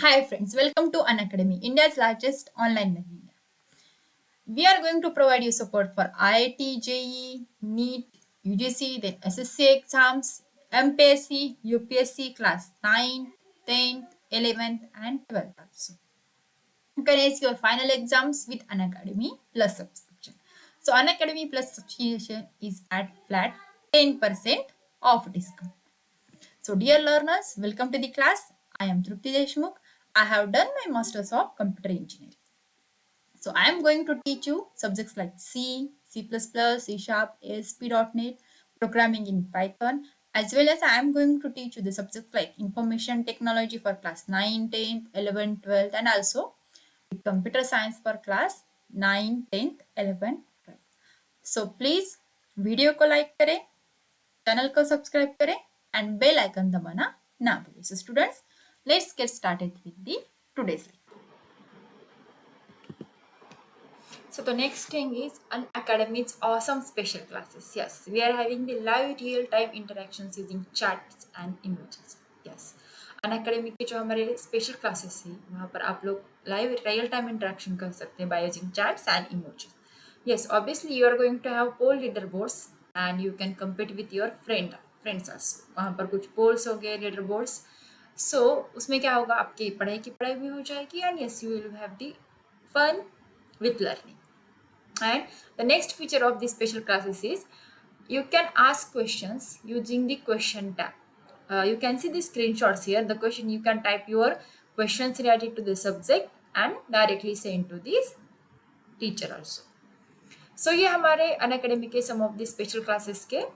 Hi friends, welcome to Unacademy, India's largest online learning app. We are going to provide you support for IIT, JEE, NEET, UGC, then SSC exams, MPSC, UPSC class 9, 10th, 11th and 12th also. You can ace your final exams with Unacademy Plus subscription. So Unacademy Plus subscription is at flat 10% off discount. So, dear learners, welcome to the class. I am Trupti Deshmukh. I have done my Masters of Computer Engineering. So, I am going to teach you subjects like C, C++, C Sharp, ASP.NET, programming in Python, as well as I am going to teach you the subjects like information technology for class 9, 10th, 11th, 12th, and also computer science for class 9, 10th, 11th, 12th. So, please video को like करें, channel को subscribe करें and bell icon दबाना ना भूलें. So students, let's get started with the today's lecture. So the next thing is Unacademy's awesome special classes. Yes, we are having the live real-time interactions using chats and emojis. Yes, Unacademy के जो हमारे special classes है वहाँ पर आप लोग live real time interaction कर सकते हैं by using chats and emojis. Yes, obviously you are going to have poll leaderboards and you can compete with your friends also. वहाँ पर कुछ polls हो गए leaderboards. So उसमें क्या होगा, आपकी पढ़ाई की पढ़ाई भी हो जाएगी and yes you will have the fun with learning. And the next feature of these special classes is you can ask questions using the question tab. You can see the screenshots here. The question, you can type your questions related to the subject and directly send to the teacher also. So ये हमारे Unacademy के some of the special classes के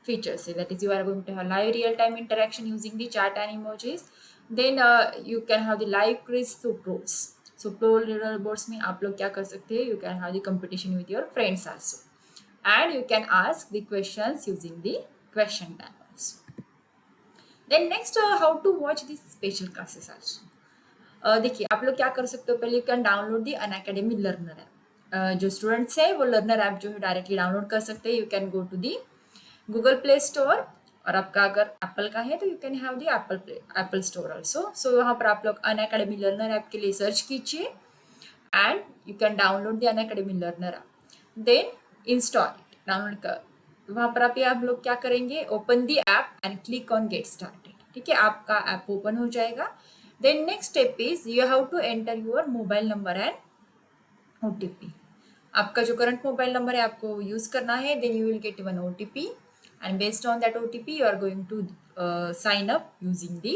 features है. That is, you are going to have live real time interaction using the chat and emojis. Then you can have the live quiz through pros. So pro leaderboards में आप लोग क्या कर सकते हैं? You can have the competition with your friends also, and you can ask the questions using the question tab also. Then next, how to watch these special classes also. देखिए आप लोग क्या कर सकते हो, पहले you can download the Unacademy learner app. जो students है वो लर्नर ऐप जो है डायरेक्टली डाउनलोड कर सकते हैं. You can go to the Google Play Store, और आपका अगर एप्पल का है तो you can have the Apple store also. So वहाँ पर आप लोग अनअकैडमी लर्नर ऐप के लिए सर्च कीजिए and you can download the Unacademy learner app. Then install it, download कर. वहाँ पर आप लोग क्या करेंगे, open the app and click on get started. ठीक है, आपका ऐप ओपन हो जाएगा. Then next step is you have to enter your mobile number and OTP. आपका जो करंट मोबाइल नंबर है आपको यूज करना है. then you will get one OTP and based on that OTP you are going to sign up using the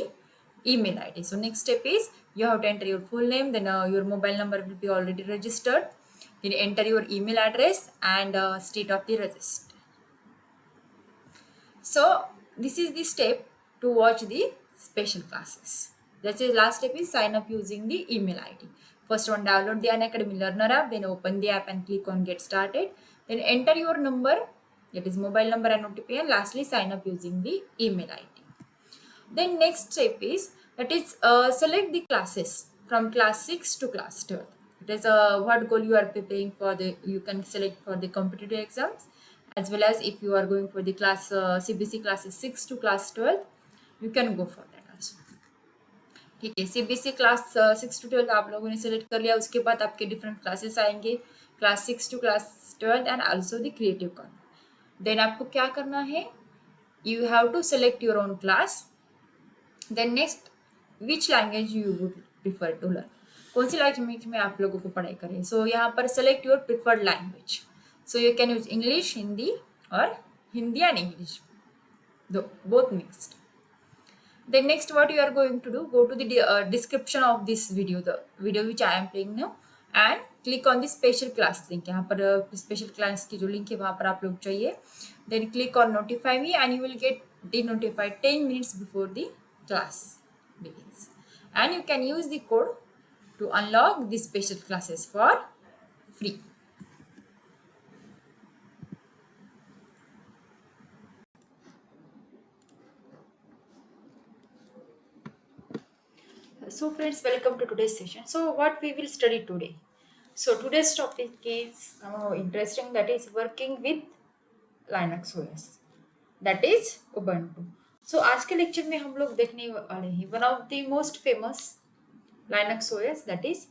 email ID. So next step is you have to enter your full name, then your mobile number will be already registered. Then enter your email address and state of the register. So this is the step to watch the special classes. That's the last step is sign up using the email ID. First one, download the Unacademy Learner app, then open the app and click on get started. Then enter your number, that is mobile number and OTP, and lastly sign up using the email ID. Then next step is that is select the classes from class 6 to class 12. It is what goal you are preparing for. The you can select for the competitive exams, as well as if you are going for the class CBC classes 6 to class 12, you can go for that also. ठीक है, CBC class 6 to 12 आप लोगों ने select कर लिया. उसके बाद आपके डिफरेंट क्लासेस आएंगे, class 6 to class 12 and also the creative corner. Then आपको क्या करना है, you have to select your own class. Then next, which language you would prefer to learn, कौन सी लैंग्वेज में आप लोगों को पढ़ाई करें. सो यहाँ पर select your preferred language. So you can use English, Hindi, और Hindi and English, both mixed. Then next what you are going to do, go to the description of this video, the video which I am playing now, and click on the special class link. यहाँ पर special class की जो link है वहाँ पर आप लोग चाहिए. Then click on notify me and you will get denotified 10 minutes before the class begins. And you can use the code to unlock the special classes for free. So friends, welcome to today's session. So what we will study today. So today's topic is interesting, that is working with Linux OS, that is Ubuntu. So आज के lecture में हम लोग देखने वाले हैं one of the most famous Linux OS, that is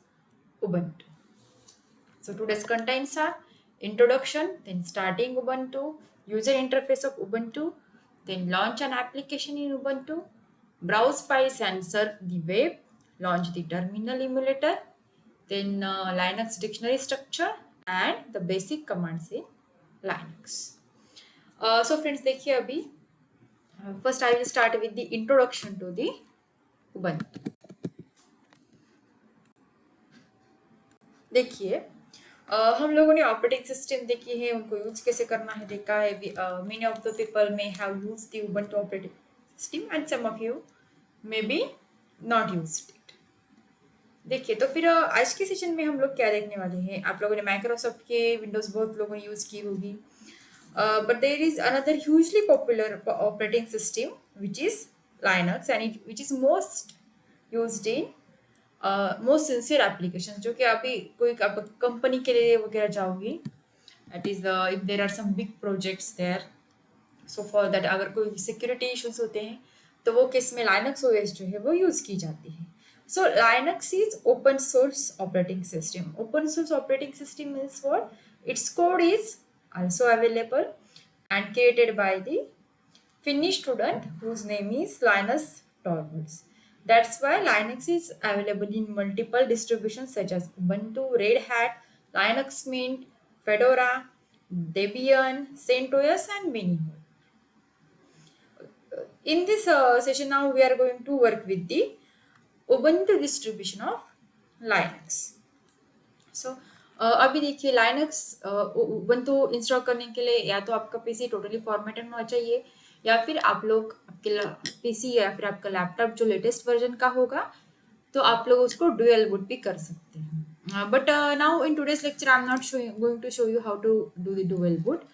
Ubuntu. So today's contents are introduction, then starting Ubuntu, user interface of Ubuntu, then launch an application in Ubuntu, browse files and surf the web, launch the terminal emulator, then Linux dictionary structure and the basic commands in Linux. So friends, देखिए अभी first I will start with the introduction to the Ubuntu. देखिए हम लोगों ने operating system देखी है, उनको use कैसे करना है देखा है. Many of the people may have used the Ubuntu operating system and some of you may be not used it. देखिए तो फिर आज के सेशन में हम लोग क्या देखने वाले हैं. आप लोगों ने माइक्रोसॉफ्ट के विंडोज बहुत लोगों ने यूज की होगी, but there is another hugely popular operating system which is Linux and which is most used in most sincere application. जो कि अभी कोई आप कंपनी के लिए वगैरह जाओगी, that is if there are some big projects there, so for that अगर कोई सिक्योरिटी इश्यूज होते हैं तो वो केस में लाइनक्स ओएस जो है वो यूज की जाती है. So Linux is open source operating system. Open source operating system means what, its code is also available and created by the Finnish student whose name is Linus Torvalds. That's why Linux is available in multiple distributions such as Ubuntu, Red Hat, Linux Mint, Fedora, Debian, CentOS, and many more. In this session now we are going to work with the Ubuntu distribution of Linux. So अभी देखिए Linux Ubuntu install करने के लिए या तो आपका PC totally formatted होना चाहिए, या फिर आप लोग आपके पीसी या फिर आपका लैपटॉप जो लेटेस्ट वर्जन का होगा तो आप लोग उसको डुअल बूट भी कर सकते हैं. But now in today's lecture I am not going to show you how to do the dual boot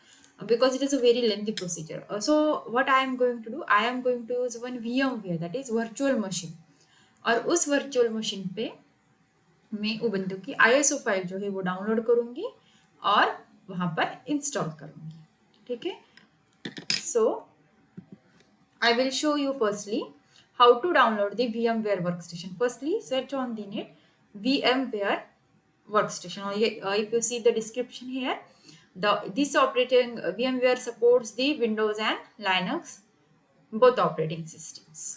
because it is a very lengthy procedure. So what I am going to do, I am going to use one VMware, that is virtual machine. और उस virtual machine पे मैं Ubuntu की ISO file जो है वो download करूंगी और वहां पर इंस्टॉल करूंगी. ठीक है. So I will show you firstly how to download the VMware workstation. Firstly, search on the net VMware workstation. If you see the description here, this operating VMware supports the Windows and Linux both operating systems.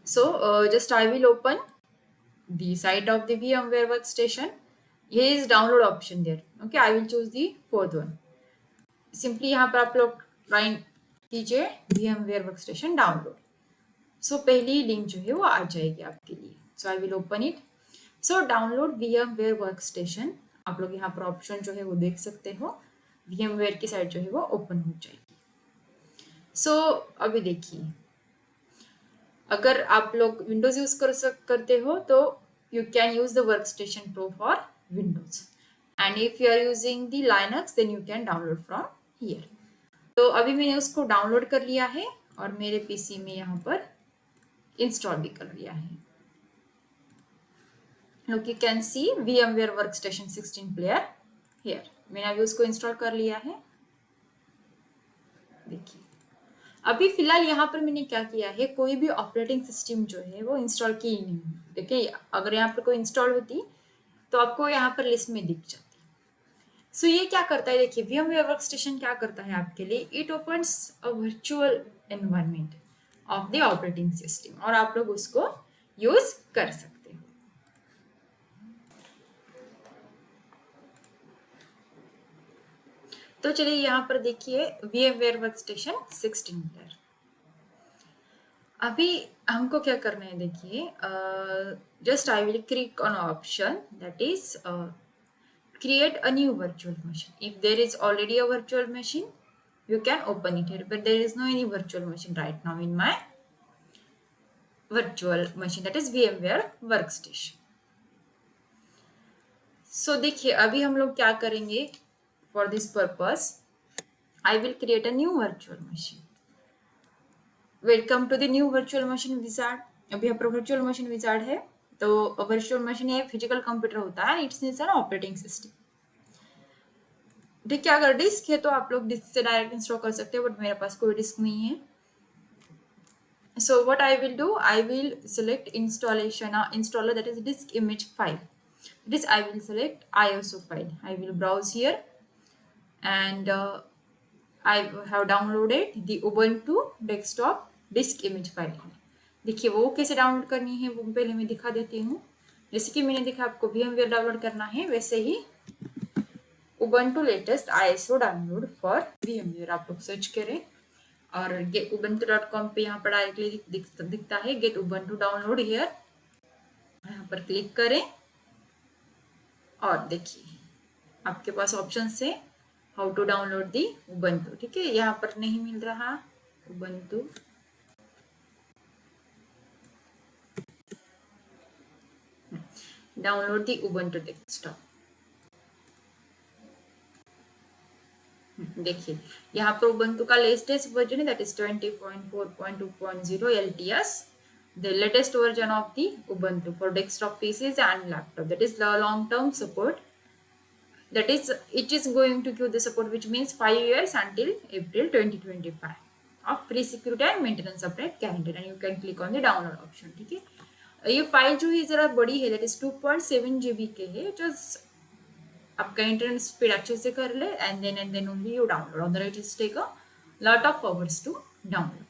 So just I will open the site of the VMware workstation. Here is download option there. Okay, I will choose the fourth one. Simply यहाँ पर आप लोग right कीजिए VMware workstation download. सो पहली link जो है वो आ जाएगी आपके लिए. So I will open it. So download VMware workstation. आप लोग यहाँ पर ऑप्शन जो है वो देख सकते हो. VMware की साइट जो है वो ओपन हो जाएगी. सो अभी देखिए, अगर आप लोग विंडोज यूज करते हो तो you can use the workstation pro for Windows, and if you are using the Linux then you can download from here. तो अभी मैंने उसको डाउनलोड कर लिया है और मेरे पीसी में यहाँ पर इंस्टॉल भी कर लिया है. Look, you can see VMware Workstation 16 player here. मैंने अभी उसको इंस्टॉल कर लिया है. देखिए अभी फिलहाल यहाँ पर मैंने क्या किया है, कोई भी ऑपरेटिंग सिस्टम जो है वो इंस्टॉल की ही नहीं. देखिए अगर यहाँ पर कोई इंस्टॉल होती तो आपको यहाँ पर लिस्ट में दिख जाती. सो ये क्या करता है, देखिए VMware वर्कस्टेशन क्या करता है आपके लिए, it opens a virtual environment of the operating system और आप लोग उसको यूज कर सकते हो. तो चलिए यहाँ पर देखिए VMware वर्कस्टेशन 16 प्लेयर. अभी हमको क्या करना है, देखिए just I will click on option that is create a new virtual machine. If there is already a virtual machine, you can open it here, but there is no any virtual machine right now in my virtual machine, that is VMware workstation. So देखिए अभी हम लोग क्या करेंगे, for this purpose I will create a new virtual machine. Welcome to the new virtual machine wizard. अभी यहाँ पर virtual machine wizard है, तो virtual machine ये फिजिकल कंप्यूटर होता है, इट्स एन ऑपरेटिंग सिस्टम. ठीक है, अगर डिस्क है तो आप लोग डिस्क से डायरेक्ट इंस्टॉल कर सकते हैं, बट मेरे पास कोई डिस्क नहीं है. So what I will do, I will select installer, that is disk image file. This I will select ISO file. I will browse here, and I have downloaded the Ubuntu desktop disk image file. देखिए वो कैसे download करनी है वो पहले मैं दिखा देती हूँ। जैसे कि मैंने देखा आपको VMware डाउनलोड करना है, वैसे ही Ubuntu latest ISO download for VMware आप लोग सर्च करें, और get ubuntu.com पे यहाँ पर डायरेक्टली दिखता है गेट उबंटू डाउनलोड हियर, यहाँ पर क्लिक करें और देखिए आपके पास ऑप्शन है how to download the Ubuntu. ठीक है, यहाँ पर नहीं मिल रहा Ubuntu, download the Ubuntu desktop. देखिए यहाँ पर उबंटू का लेटेस्ट वर्जन है, that is 20.4.2.0 LTS, the latest version of the Ubuntu for desktop PCs and laptop, that is the long term support, that is it is going to give the support which means 5 years until April 2025 of free security and maintenance update guaranteed, and you can click on the download option। ठीक है, ये file जो है जरा बड़ी है, that is 2.7 GB के है, जो आपका इंटरनेट स्पीड अच्छे से कर ले, and then only you download, otherwise it take a lot of hours to download।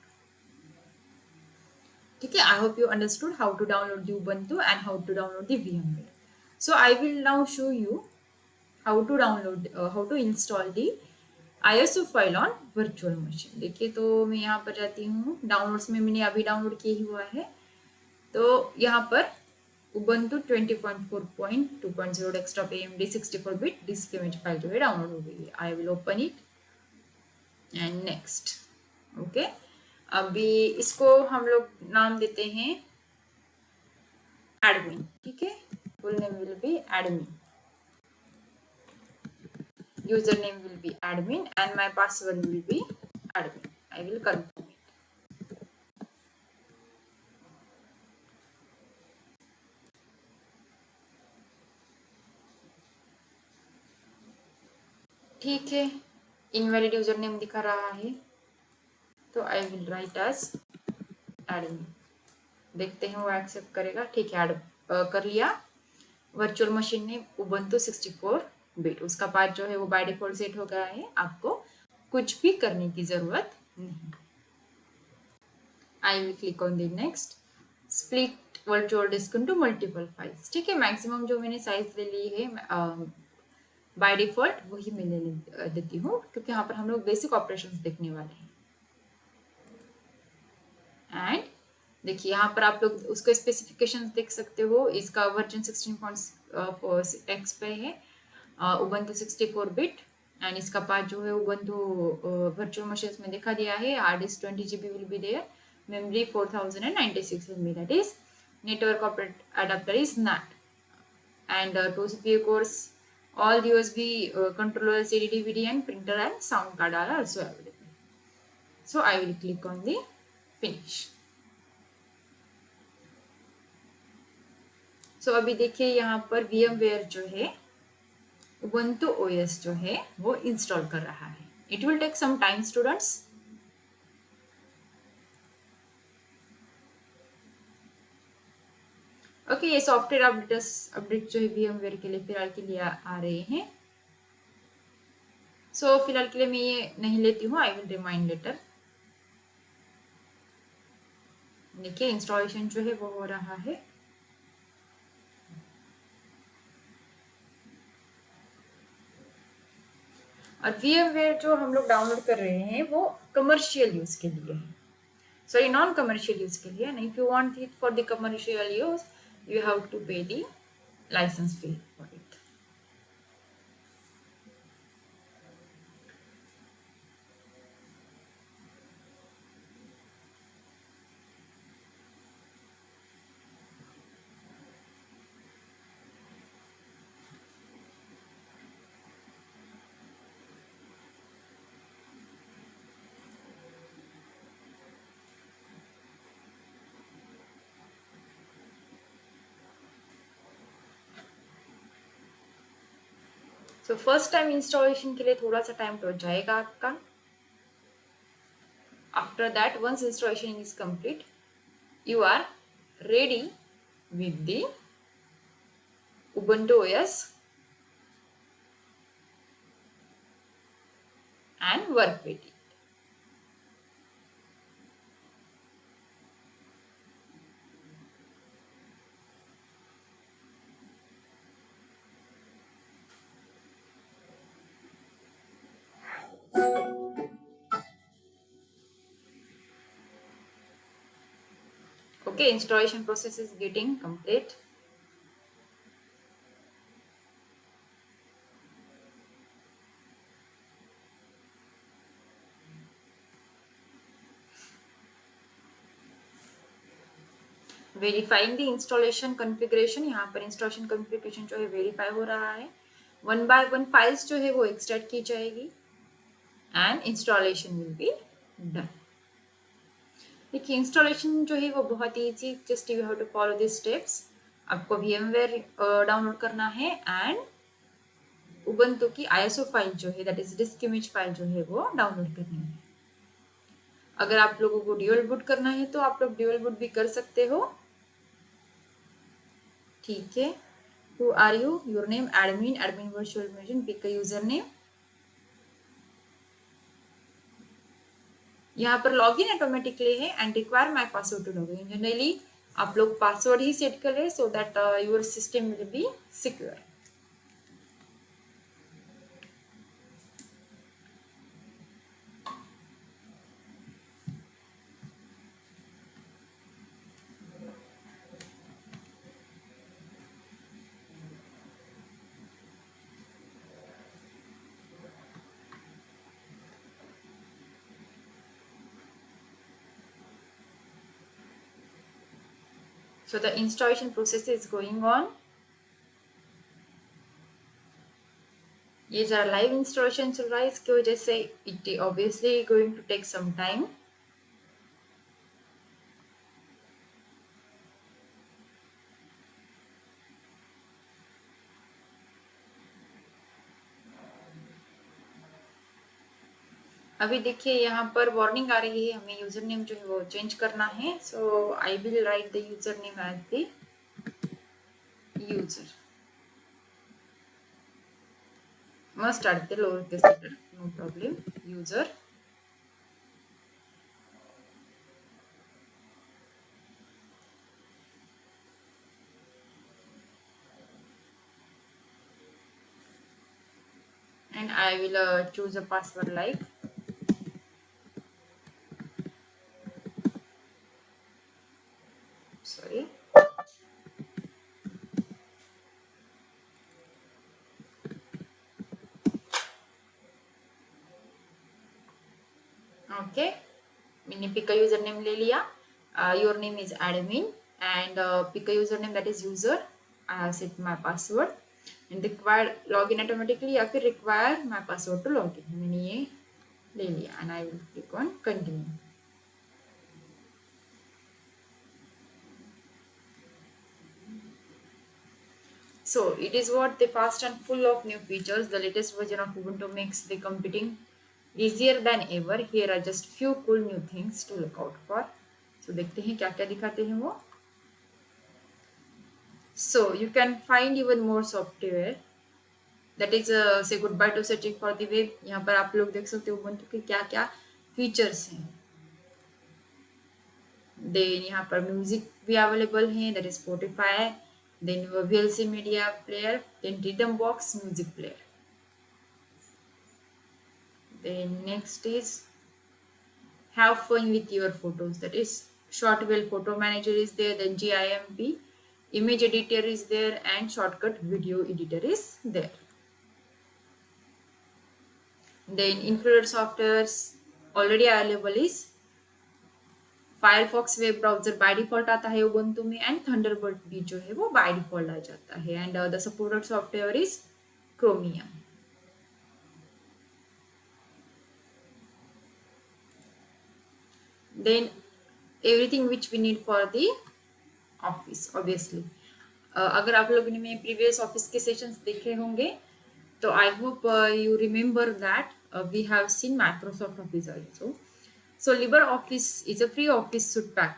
ठीक है, I hope you understood how to download the Ubuntu and how to download the VMware। So I will now show you how to download how to install the ISO file on virtual machine। देखिए तो मैं यहाँ पर जाती हूँ, downloads में मैंने अभी डाउनलोड किया हुआ है, तो यहाँ पर Ubuntu 20.4.2.0 desktop AMD 64 bit disk image file जो है डाउनलोड हो गई है। I will open it and next। Okay, अभी इसको हम लोग नाम देते हैं एडमिन। ठीक है, full name will be admin, username will be admin and my password will be admin। I will confirm it। ठीक है, इनवैलिड यूजर नेम दिखा रहा है, तो I will write as admin. देखते हैं वो एक्सेप्ट करेगा। ठीक है, ऐड कर लिया। वर्चुअल मशीन ने उबंटू 64 बिट, उसका पाथ जो है वो बाय डिफॉल्ट सेट हो गया है, आपको कुछ भी करने की जरूरत नहीं। I will click on the next. Split virtual disc into multiple files. ठीक है, मैक्सिमम जो मैंने साइज ले ली है बाय डिफॉल्ट वही मैं ले देती हूँ, क्योंकि यहाँ पर हम लोग बेसिक ऑपरेशंस देखने वाले हैं। एंड देखिए यहाँ पर आप लोग उसके स्पेसिफिकेशंस देख सकते हो। इसका वर्जन 16.x पे है, उबंटू 64 बिट, एंड इसका पाथ जो है उबंटू वर्चुअल मशीन्स में दिखा दिया है। Hard disk 20 GB will be there, memory 4096 MB, that is network adapter is NAT, and 2 CPU cores, all the USB controllers, CD, DVD and printer and sound card are also available। So I will click on the finish। So अभी देखिए यहाँ पर VMware जो है Ubuntu OS जो है वो install कर रहा है। It will take some time students। Okay, ये सॉफ्टवेयर अपडेट जो है VMware के लिए फिलहाल के लिए आ रहे हैं। सो फिलहाल के लिए मैं ये नहीं लेती हूँ, आई विल रिमाइंड लेटर। देखिए इंस्टॉलेशन जो है वो हो रहा है। और VMware जो हम लोग डाउनलोड कर रहे हैं वो कमर्शियल यूज के लिए है, सॉरी नॉन कमर्शियल यूज के लिए। If you want it for the commercial use you have to pay the license fee for it। So first time installation के लिए थोड़ा सा टाइम तो जाएगा आपका। After that once installation is complete you are ready with the Ubuntu OS and work with it. Okay, installation process is getting complete. Verifying the installation configuration, यहाँ पर installation configuration जो है वेरीफाई हो रहा है. 1 by 1 फाइल्स जो है वो एक्सट्रैक्ट की जाएगी and installation will be done. देखिए इंस्टॉलेशन जो है वो बहुत easy, just you have to follow this steps. आपको VMware डाउनलोड करना है एंड उबंटू की ISO फाइल जो है that is disk image file जो है वो डाउनलोड करनी है. अगर आप लोगों को ड्यूअल बूट करना है तो आप लोग ड्यूअल बूट भी कर सकते हो. ठीक है. Who are you? Your name admin virtual machine, pick a username. यहाँ पर लॉगिन ऑटोमेटिकली है and require my password to login. Generally आप लोग पासवर्ड ही सेट करें so that your system will be secure. So the installation process is going on. ये जरा live installation चल रहा है, इसकी वजह से it obviously going to take some time. अभी देखिए यहाँ पर वार्निंग आ रही है, हमें यूजर नेम जो है वो चेंज करना है. So I will write the user name as the user. Must start the lowercase letter, no problem. User. And I will choose a password like sorry. Okay, मैंने pick a username ले लिया. Your name is admin and pick a username that is user. I have set my password and required login automatically या फिर require my password to login. मैंने ये ले लिया and I will click on continue. So it is what the fast and full of new features. The latest version of Ubuntu makes the computing easier than ever. Here are just few cool new things to look out for. So देखते हैं क्या क्या दिखाते हैं वो. So you can find even more software. That is say goodbye to searching for the web. यहाँ पर आप लोग देख सकते हो Ubuntu के क्या क्या फीचर्स हैं. Then यहाँ पर म्यूजिक भी अवेलेबल है, that is Spotify. Then VLC media player, then rhythm box music player. Then next is have fun with your photos, that is Shortwell photo manager is there, then GIMP image editor is there and shortcut video editor is there. Then included softwares already available is Firefox web browser by default आता है Ubuntu में and Thunderbird भी जो है वो by default आ जाता है and the supported software is Chromium. Then everything which we need for the office obviously. अगर आप लोगों ने मेरे प्रीवियस ऑफिस के सेशंस देखे होंगे तो I hope you remember that we have seen Microsoft Office also. So LibreOffice is a free office suite pack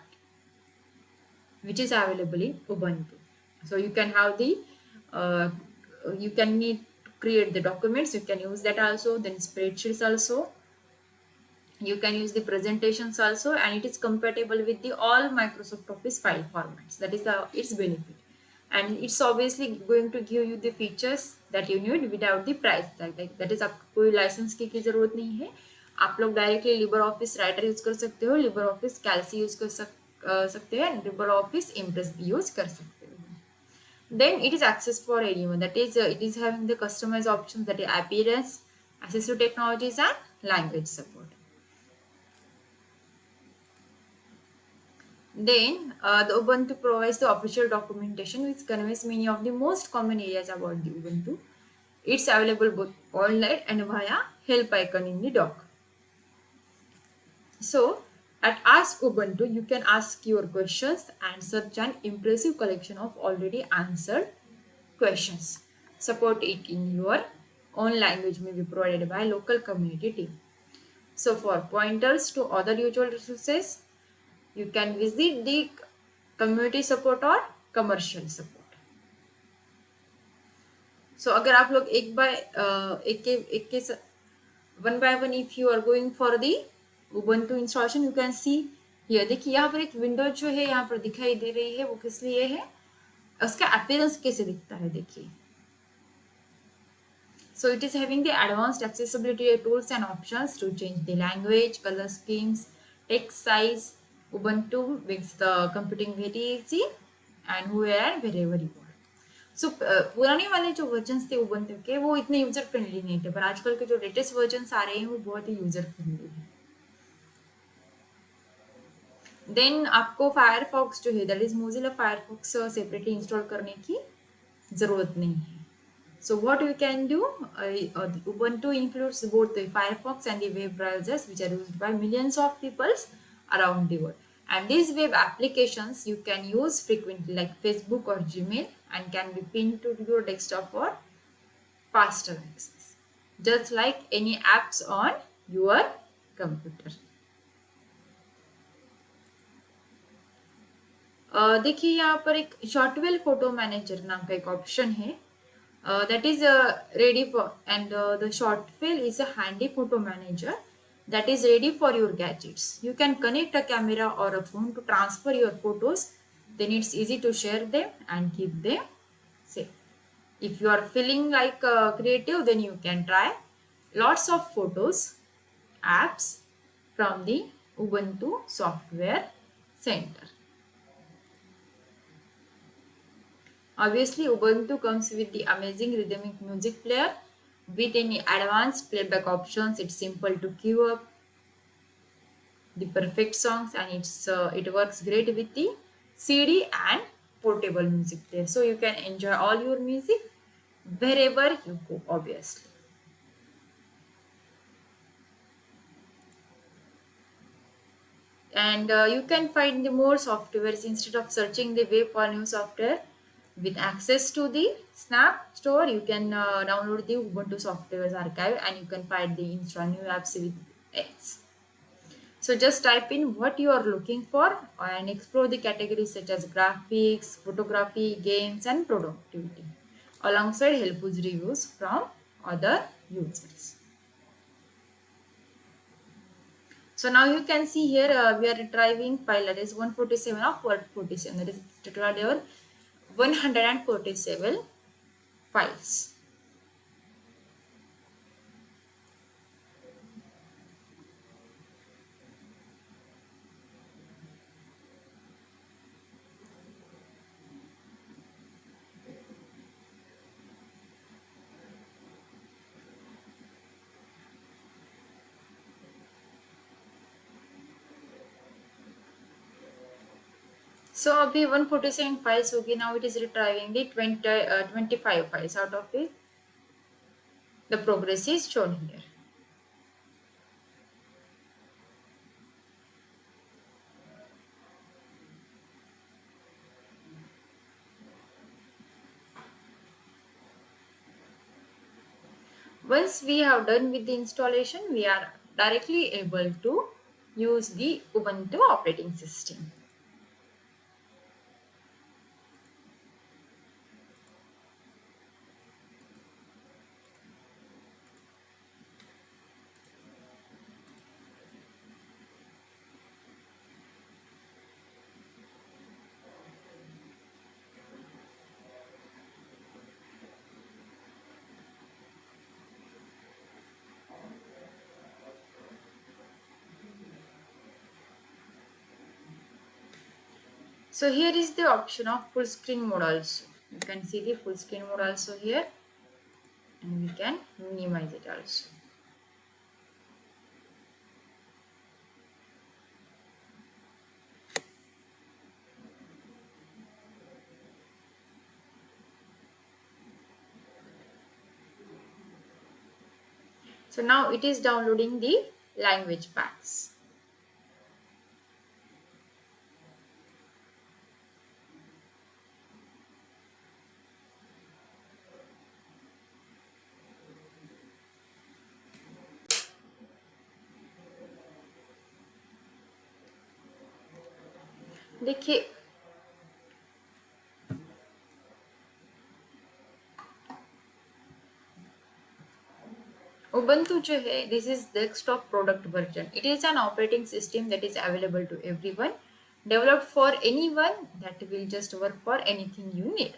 which is available in Ubuntu. So you can have the uh, you can need to create the documents, you can use that also, then spreadsheets also, you can use the presentations also, and it is compatible with the all Microsoft Office file formats. That is its benefit, and it's obviously going to give you the features that you need without the price tag. Like that is आपको कोई licence की जरूरत नहीं है. आप लोग directly Libre office writer use कर सकते हो, लिबर ऑफिस कैल्सी यूज कर सकते हैं, लिबर ऑफिस इम्प्रेस भी यूज कर सकते हो. Then it is access for anyone. That is, it is having the customized options, that is appearance, access to technologies, and language support. Then the Ubuntu provides the official documentation which conveys many of the most common areas about the Ubuntu. It's available both online and via help icon in the dock. So at Ask Ubuntu, you can ask your questions and search an impressive collection of already answered questions. Support it in your own language may be provided by local community team. So for pointers to other usual resources, you can visit the community support or commercial support. So अगर आप लोग एक के one by one, if you are going for the Ubuntu installation, you can see here. देखिए यहाँ पर एक window जो है यहाँ पर दिखाई दे रही है, वो किस लिए है, उसका अपीयरेंस कैसे दिखता है देखिए. So it is having the advanced accessibility tools and options to change the language, color schemes, text size. Ubuntu makes the computing very easy and where and wherever you want. So पुराने वाले जो versions थे Ubuntu के, वो इतने user friendly नहीं थे, पर आजकल के जो लेटेस्ट वर्जन्स आ रहे हैं वो बहुत ही यूजर फ्रेंडली है. देन आपको फायरफॉक्स जो है, that is Mozilla Firefox separately install करने की जरूरत नहीं है. So what we can do, Ubuntu includes both the Firefox and the web browsers which are used by millions of people around the world. And these web applications you can use frequently like Facebook or Gmail and can be pinned to your desktop for faster access. Just like any apps on your computer. देखिए यहाँ पर एक शॉर्टवेल photo manager नाम का एक option है. That is ready for, and the Shortwell is a handy photo manager that is ready for your gadgets. You can connect a camera or a phone to transfer your photos. Then it's easy to share them and keep them safe. If you are feeling like creative, then you can try lots of photos apps from the Ubuntu Software Center. Obviously, Ubuntu comes with the amazing rhythmic music player with any advanced playback options. It's simple to queue up the perfect songs, and it works great with the CD and portable music player. So you can enjoy all your music wherever you go, obviously. And you can find the more softwares instead of searching the web for new software. With access to the Snap Store, you can download the Ubuntu Softwares Archive and you can find the install new apps with X. So just type in what you are looking for and explore the categories such as graphics, photography, games, and productivity, alongside helpful reviews from other users. So now you can see here we are driving file that is 147 of 147, that is tutorial 147 files. So अभी 147 files होगी. Now it is retrieving the 25 files out of it. The progress is shown here. Once we have done with the installation, we are directly able to use the Ubuntu operating system. So here is the option of full screen mode also. You can see the full screen mode also here, and we can minimize it also. So now it is downloading the language packs. देखिए Ubuntu जो है, this is desktop product version. It is an operating system that is available to everyone, developed for anyone that will just work for anything you need.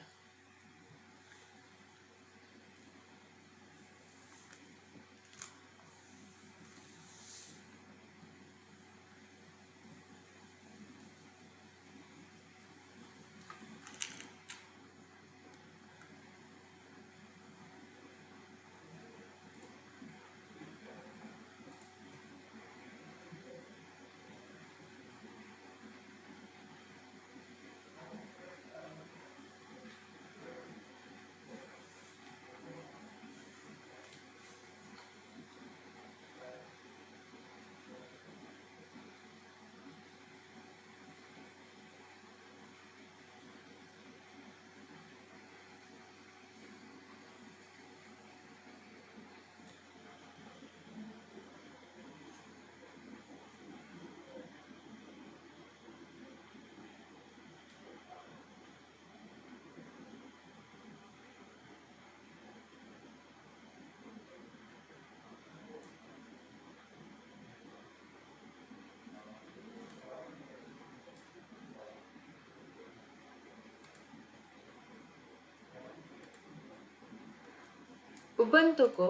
Ubuntu को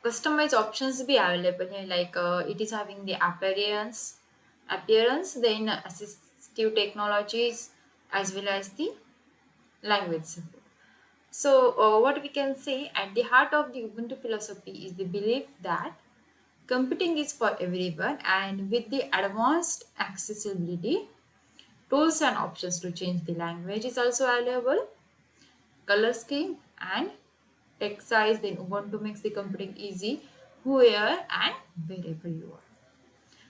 customized options भी available है, like it is having the appearance, then assistive technologies, as well as the language support. So what we can say, at the heart of the Ubuntu philosophy is the belief that computing is for everyone, and with the advanced accessibility, tools and options to change the language is also available, color scheme and text size, then Ubuntu makes the computing easy where and wherever you are.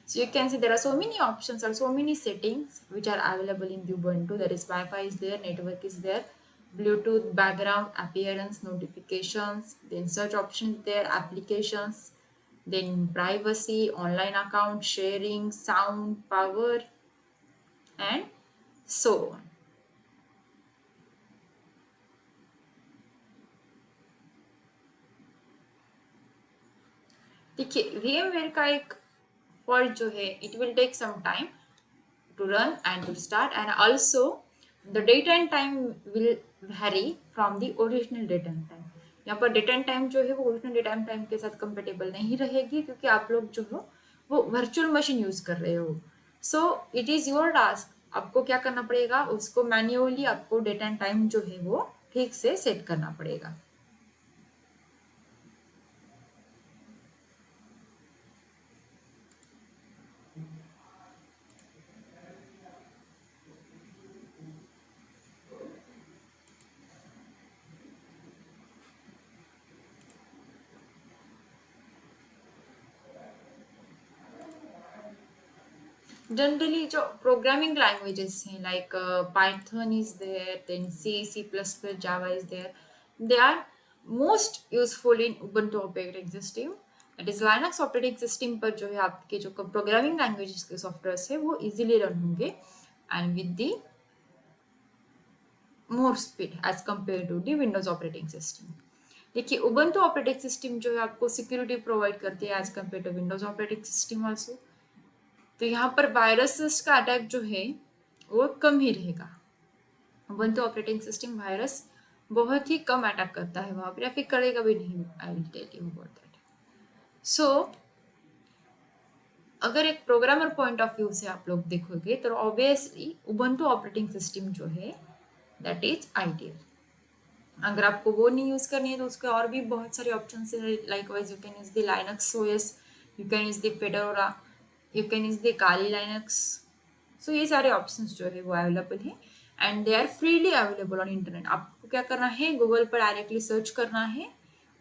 So you can see there are so many options or so many settings which are available in the Ubuntu. There is Wi-Fi is there, network is there, Bluetooth, background, appearance, notifications, then search options there, applications, then privacy, online account, sharing, sound, power, and so on. देखिए VMware का एक fault जो है, it will take some time to run and to start, and also the date and time will vary from the original date and time. यहाँ पर date and time जो है वो original date and time के साथ compatible नहीं रहेगी, क्योंकि आप लोग जो हो वो virtual machine use कर रहे हो. So it is your task, आपको क्या करना पड़ेगा, उसको manually आपको date and time जो है वो ठीक से set करना पड़ेगा. Generally जो programming languages हैं, like Python is there, then C++, Java is there, they are most useful in Ubuntu operating system. That is Linux operating system पर जो है आपके जो programming languages के softwares है वो easily run होंगे and with the more speed as compared to the Windows operating system. देखिए Ubuntu operating system जो है आपको security provide करती है as compared to Windows operating system also. तो यहाँ पर वायरसेस का अटैक जो है वो कम ही रहेगा. Ubuntu ऑपरेटिंग सिस्टम वायरस बहुत ही कम अटैक करता है वहाँ पर, या फिर करेगा भी नहीं. I will tell you about that. So अगर एक प्रोग्रामर पॉइंट ऑफ व्यू से आप लोग देखोगे तो ऑब्वियसली उबंटू ऑपरेटिंग सिस्टम जो है दैट इज आइडियल। अगर आपको वो नहीं यूज करनी है तो उसके और भी बहुत सारे ऑप्शन है। Likewise you can use the Linux OS, you can use the Fedora, you can use the Kali Linux. So ये सारे ऑप्शंस जो है वो अवेलेबल है and they are freely available on internet. आपको क्या करना है, गूगल पर डायरेक्टली सर्च करना है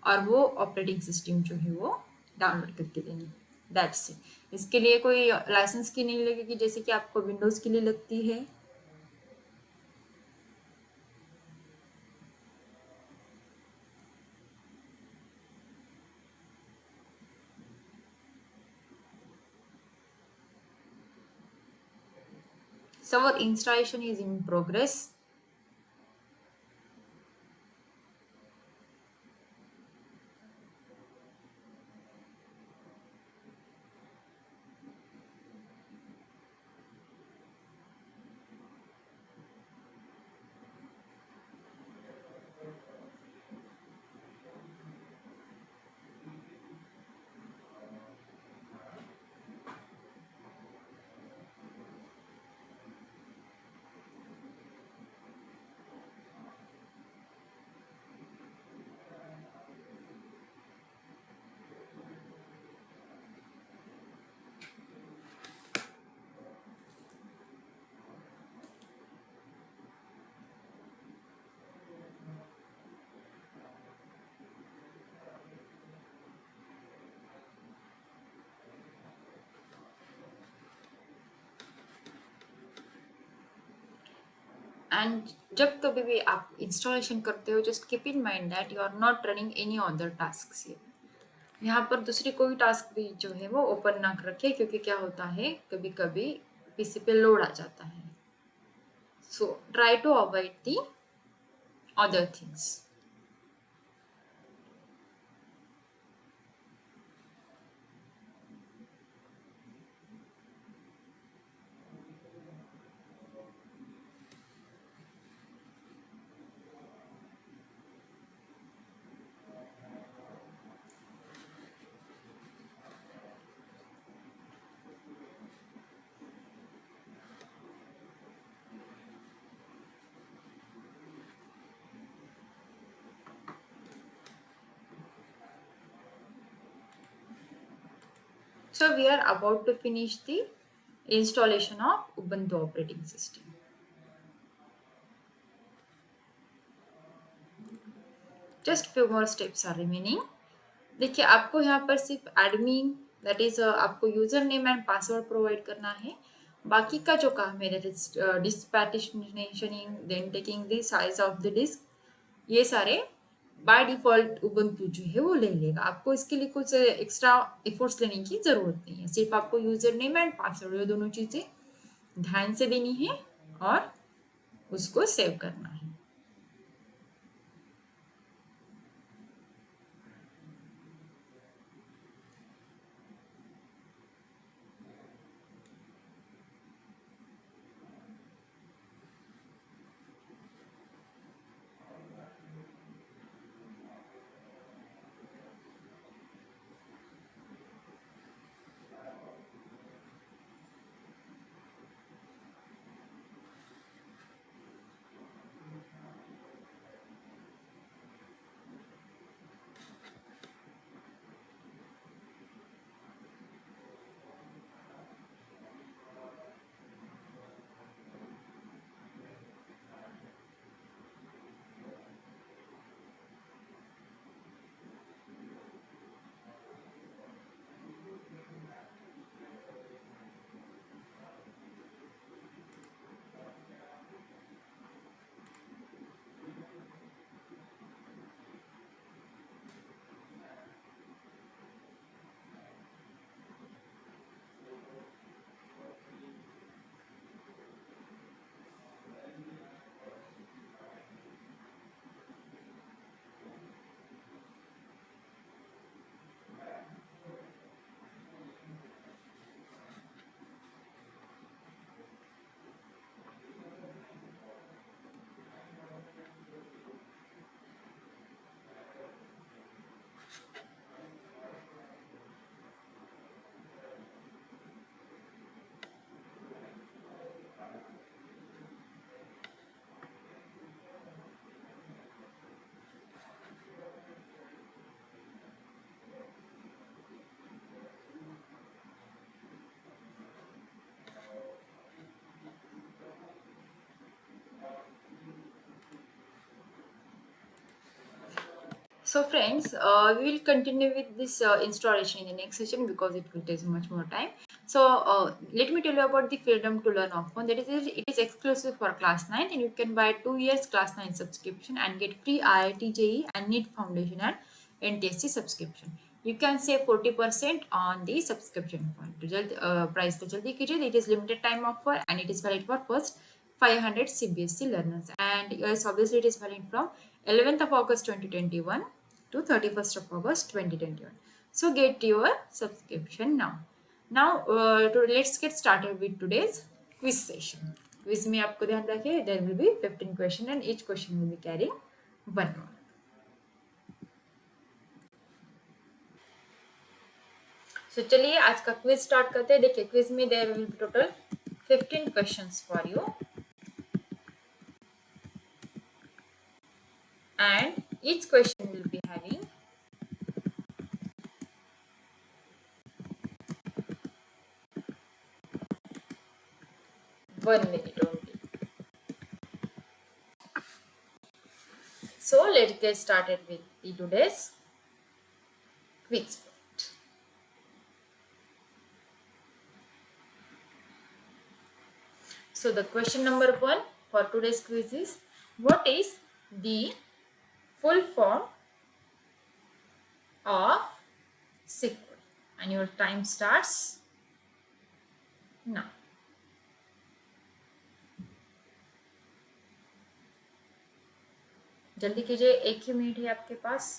और वो ऑपरेटिंग सिस्टम जो है वो डाउनलोड करके देनी है, दैट्स इट। इसके लिए कोई लाइसेंस की नहीं लगेगी जैसे कि आपको विंडोज़ के लिए लगती है। So our installation is in progress. And जब कभी भी आप इंस्टॉलेशन करते हो just keep in mind that you are not running any other task. यहाँ पर दूसरी कोई टास्क भी जो है वो ओपन ना रखे, क्योंकि क्या होता है कभी कभी पीसी पे लोड आ जाता है। So try to avoid the other things. So we are about to finish the installation of Ubuntu operating system. Just few more steps are remaining. देखिए आपको यहाँ पर सिर्फ एडमिन दैट इज आपको user name and password provide करना है। बाकी का जो काम है disk partitioning, then taking the size of the disk, ये सारे बाय डिफॉल्ट उबंटू जो है वो ले लेगा। आपको इसके लिए कुछ एक्स्ट्रा एफर्ट्स लेने की जरूरत नहीं है, सिर्फ आपको यूजर नेम एंड पासवर्ड ये दोनों चीजें ध्यान से देनी है और उसको सेव करना है। So friends, we will continue with this installation in the next session because it will take much more time. So let me tell you about the Freedom to Learn offer. That is, it is exclusive for class 9 and you can buy 2 years class 9 subscription and get free IIT JEE and NEET Foundation and NTSC subscription. You can save 40% on the subscription fund. Price तो जल्दी कीजिए. It is limited time offer and it is valid for first 500 CBSE learners. And yes, obviously it is valid from 11th of August 2021 to 31st of August 2021. So get your subscription now. Now let's get started with today's quiz session. Quiz में आपको ध्यान रखिए, there will be 15 question and each question will be carrying 1 mark. So चलिए आज का quiz start करते हैं. देखिए क्विज में there will be total 15 questions for you and each question will be having 1 minute only. So let's get started with the today's quiz. So the question number 1 for today's quiz is, what is the full form of SQL? And your time starts now. जल्दी कीजिए, 1 ही minute है आपके पास.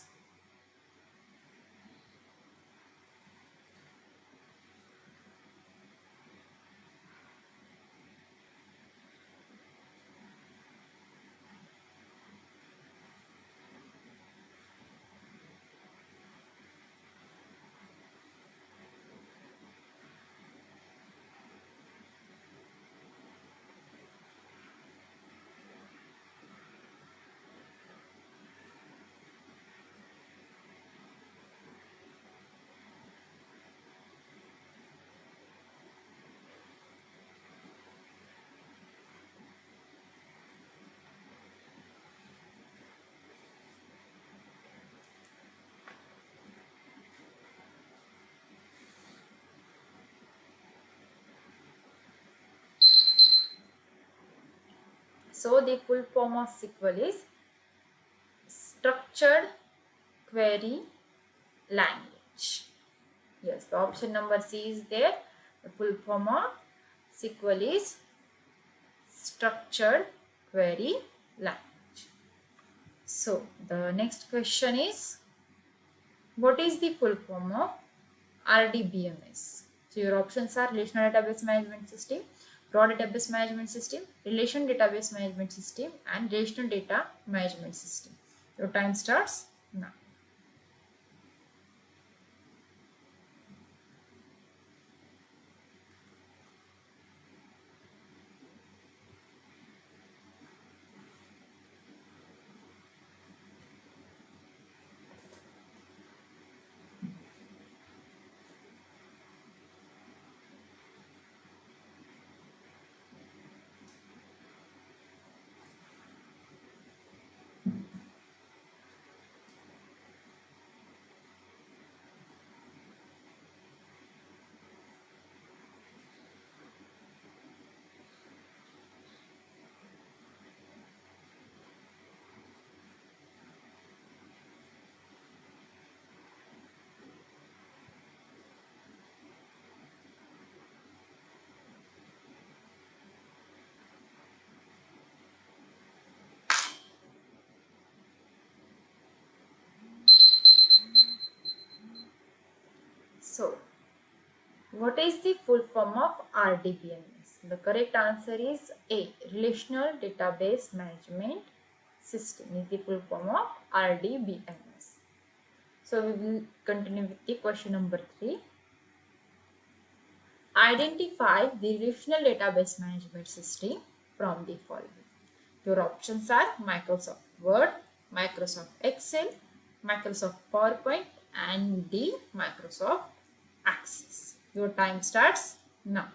So the full form of SQL is structured query language. Yes, the option number C is there. The full form of SQL is structured query language. So the next question is, what is the full form of RDBMS? So your options are Relational Database Management System, Raw Database Management System, Relation Database Management System, and Relational Data Management System. Your time starts now. So, what is the full form of RDBMS? The correct answer is A. Relational Database Management System is the full form of RDBMS. So, we will continue with the question number 3. Identify the Relational Database Management System from the following. Your options are Microsoft Word, Microsoft Excel, Microsoft PowerPoint, and the Microsoft Access. Your time starts now.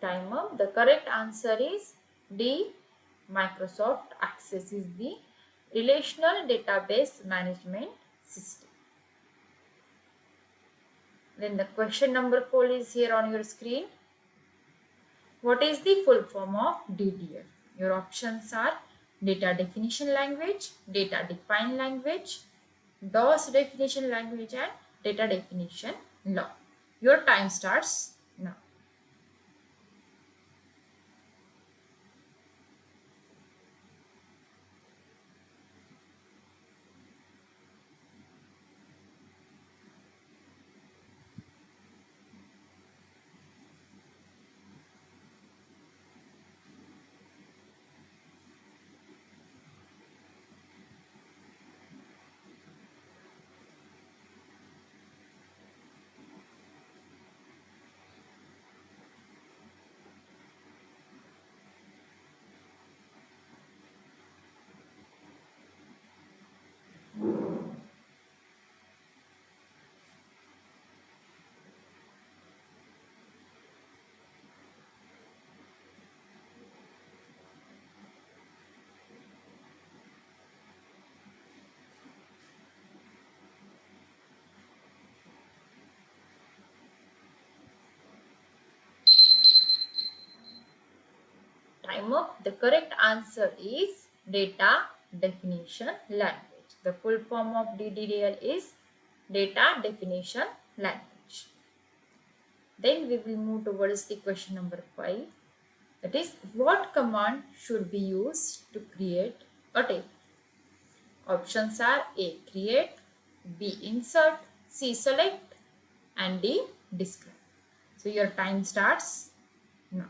Time up. The correct answer is D. Microsoft Access is the relational database management system. Then the question number 4 is here on your screen. What is the full form of DDL? Your options are data definition language, data defined language, DOS definition language, and data definition law. Your time starts now. Time up. The correct answer is data definition language. The full form of DDL is data definition language. Then we will move towards the question number 5. That is, what command should be used to create a table? Options are A. Create, B. Insert, C. Select, and D. Describe. So your time starts now.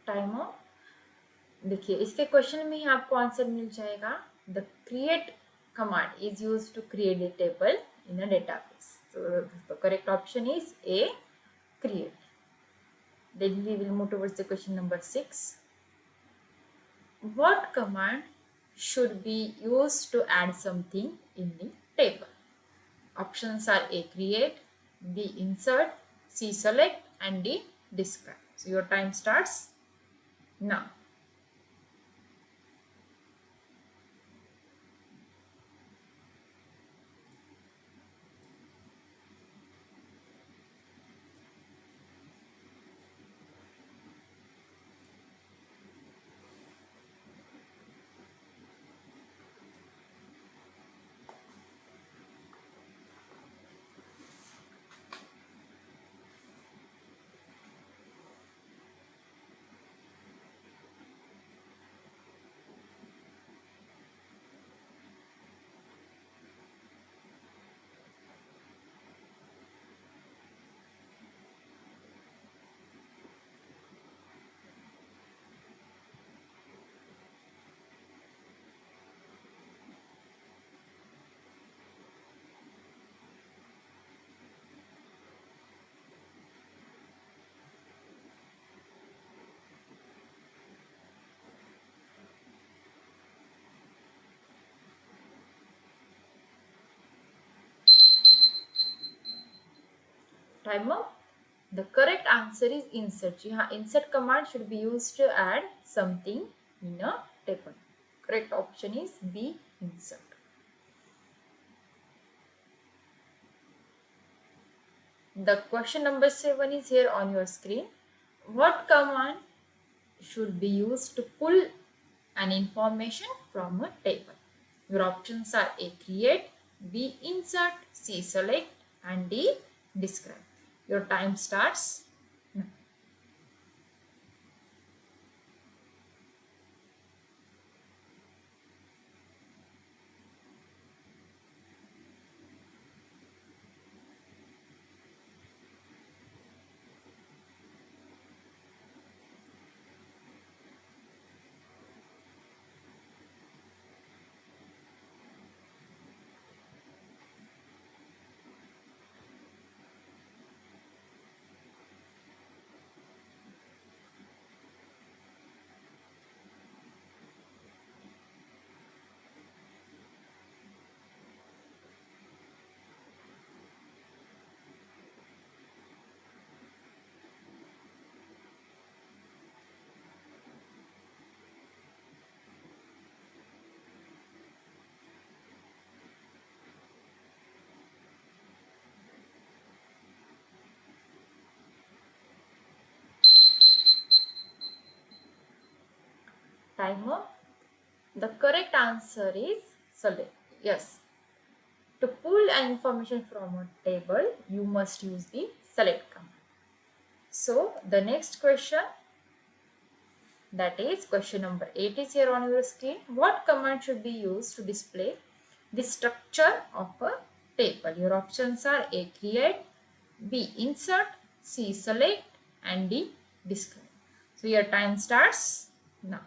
Time off देखिए इसके question में ही आपको answer मिल जाएगा. The create command is use to create a table in a database. So the correct option is A, create. Then we will move towards the question number 6. What command should be used to add something in the table? Options are A, create, B, insert, C, select, and D, describe. So your time starts now. Time up. The correct answer is insert. Insert command should be used to add something in a table. Correct option is B, insert. The question number 7 is here on your screen. What command should be used to pull an information from a table? Your options are A, create, B, insert, C, select, and D, describe. Your time starts now. Timer. The correct answer is select. Yes. To pull an information from a table, you must use the select command. So the next question, that is question number 8, is here on your screen. What command should be used to display the structure of a table? Your options are A, create, B, insert, C, select, and D, describe. So your time starts now.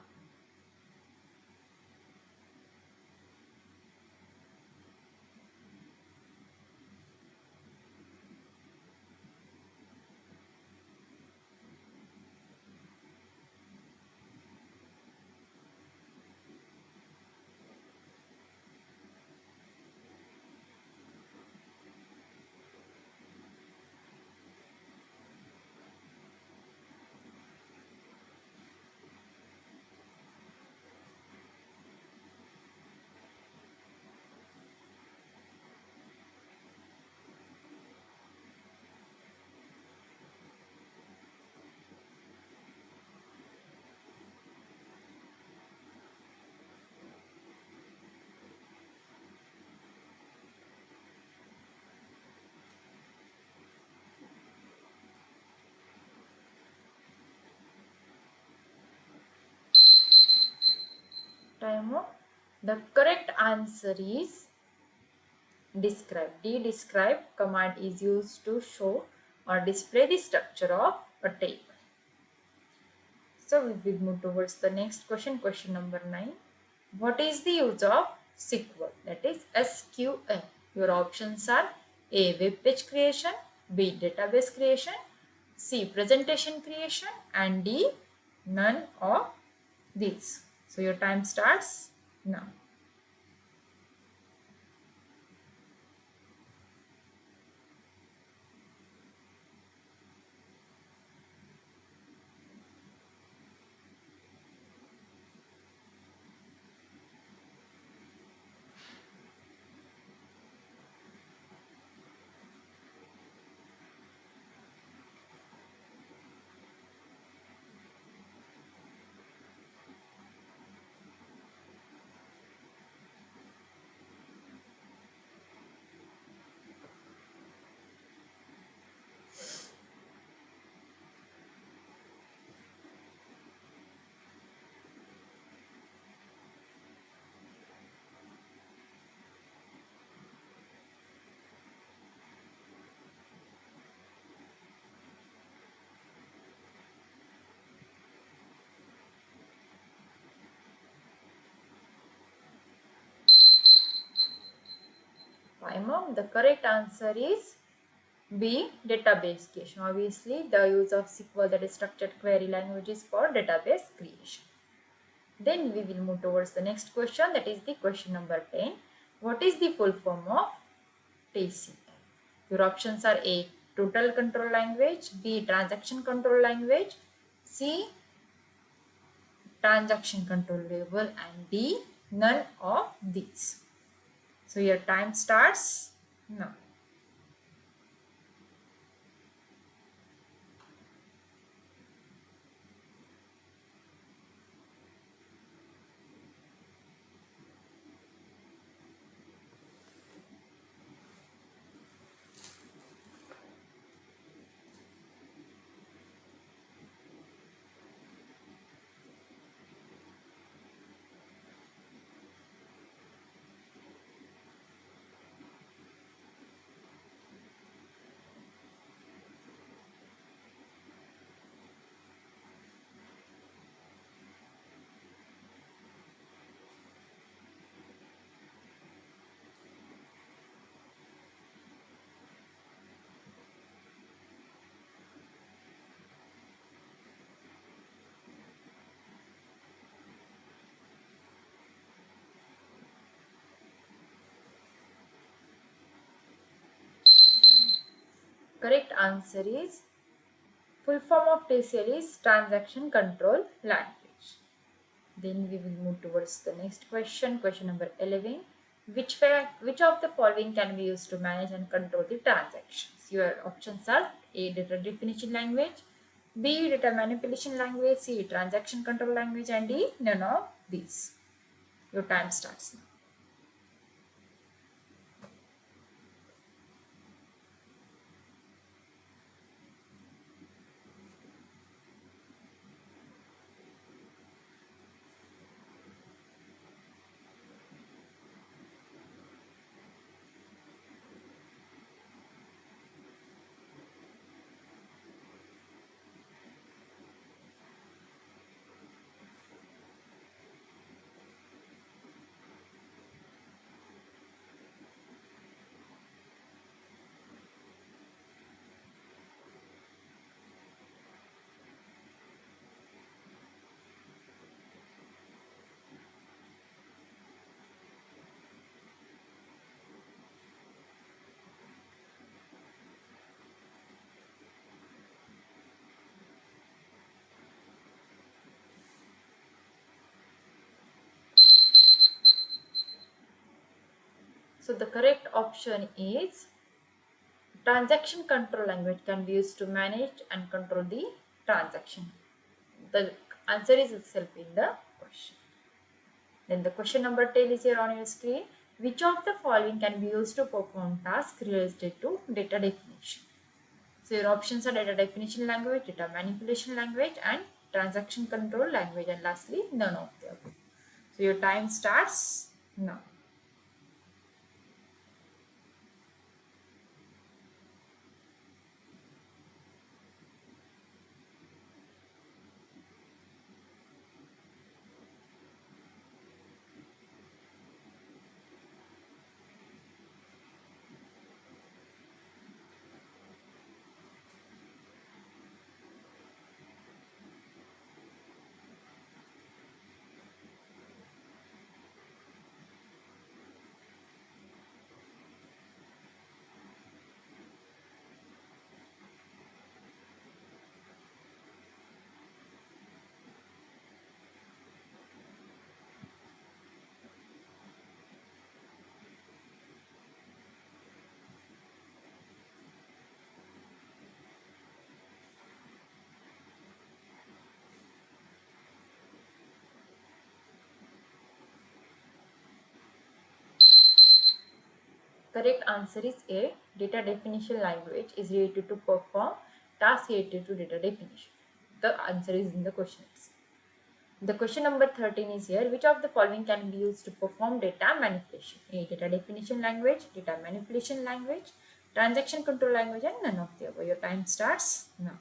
Timer. The correct answer is describe. D, describe command is used to show or display the structure of a table. So we will move towards the next question, question number 9. What is the use of SQL? That is SQL. Your options are A, web page creation, B, database creation, C, presentation creation, and D, none of these. So your time starts now. Time. The correct answer is B, database creation. Obviously, the use of SQL, that is structured query language, is for database creation. Then we will move towards the next question, that is the question number 10. What is the full form of TCL? Your options are A, total control language, B, transaction control language, C, transaction control label, and D, none of these. So your time starts now. Correct answer is full form of TCL is transaction control language. Then we will move towards the next question. Question number 11. Which of the following can be used to manage and control the transactions? Your options are A, data definition language, B, data manipulation language, C, transaction control language, and D, none of these. Your time starts now. So the correct option is transaction control language can be used to manage and control the transaction. The answer is itself in the question. Then the question number 10 is here on your screen. Which of the following can be used to perform tasks related to data definition? So your options are data definition language, data manipulation language, and transaction control language, and lastly none of the above. So your time starts now. Correct answer is A. Data definition language is related to perform tasks related to data definition. The answer is in the question itself. The question number 13 is here. Which of the following can be used to perform data manipulation? A, data definition language, data manipulation language, transaction control language, and none of the above. Your time starts now.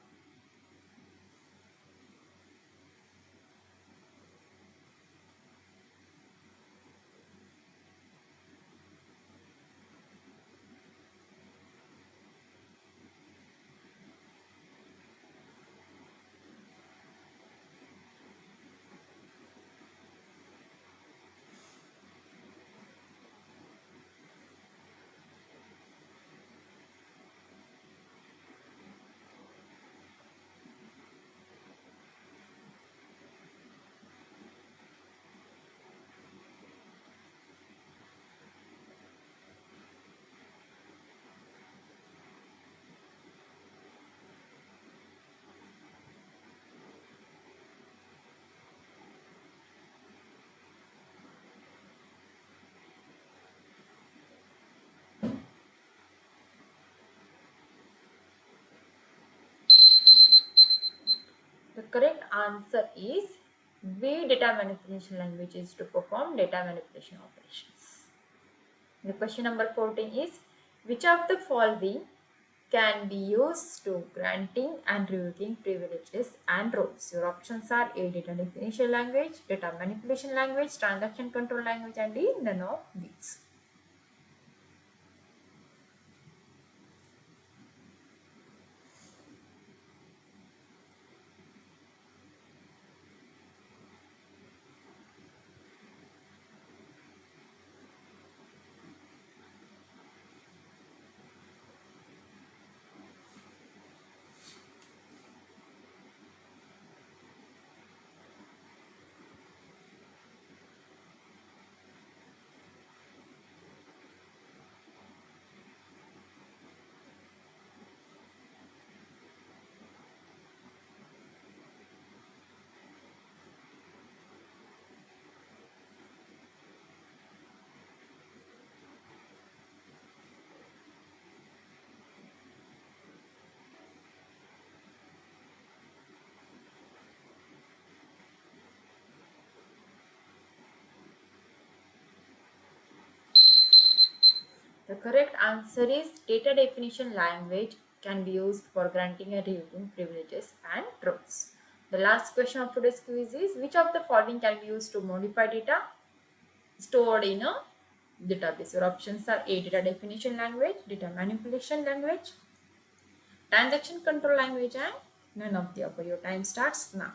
The correct answer is B. Data manipulation language is to perform data manipulation operations. The question number 14 is, which of the following can be used to granting and revoking privileges and roles? Your options are A. Data definition language, data manipulation language, transaction control language, and D. None of these. The correct answer is data definition language can be used for granting and revoking privileges and roles. The last question of today's quiz is, which of the following can be used to modify data stored in a database? Your options are A. Data definition language, data manipulation language, transaction control language, and none of the above. Your time starts now.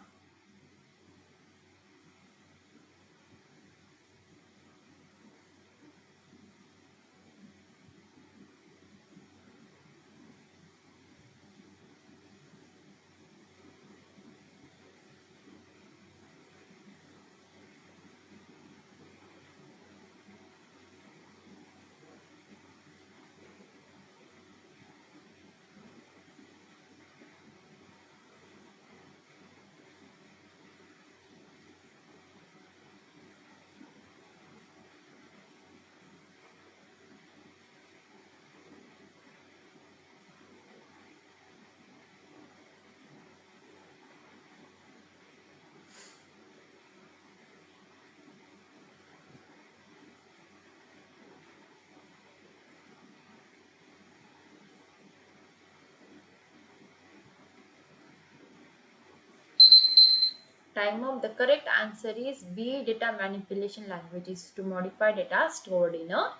Time up. The correct answer is B. Data manipulation language is to modify data stored in a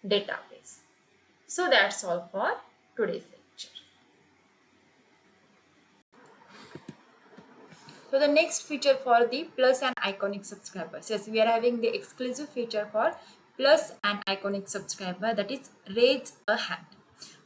database. So that's all for today's lecture. So the next feature for the Plus and Iconic subscribers. Yes, we are having the exclusive feature for Plus and Iconic subscriber, that is raise a hand.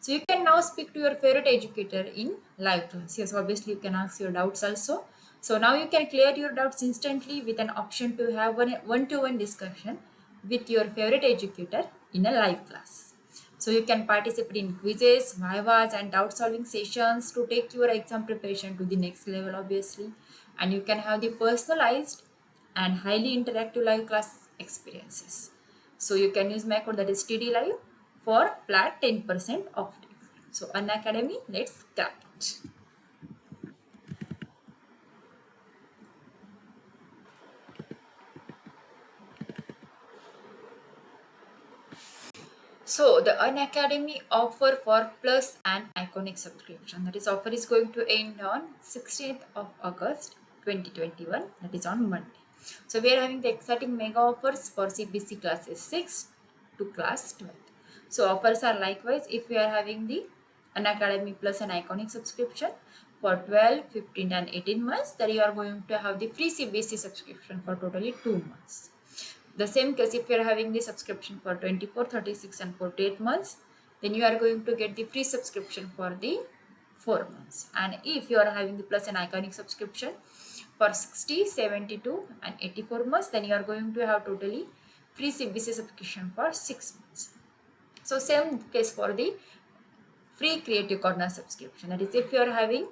So you can now speak to your favorite educator in live class. Yes, obviously you can ask your doubts also. So now you can clear your doubts instantly with an option to have one-to-one discussion with your favorite educator in a live class. So you can participate in quizzes, vivas, and doubt solving sessions to take your exam preparation to the next level, obviously. And you can have the personalized and highly interactive live class experiences. So you can use my code, that is TD Live, for flat 10% off. So Unacademy, let's start. So the Unacademy offer for Plus and Iconic subscription, that is offer is going to end on 16th of August 2021, that is on Monday. So we are having the exciting mega offers for CBC classes 6 to class 12. So offers are likewise if we are having the Unacademy Plus and Iconic subscription for 12, 15 and 18 months, then you are going to have the free CBC subscription for totally 2 months. The same case if you are having the subscription for 24, 36 and 48 months, then you are going to get the free subscription for the 4 months. And if you are having the Plus and Iconic subscription for 60, 72 and 84 months, then you are going to have totally free CBC subscription for 6 months. So same case for the free Creative Corner subscription. That is, if you are having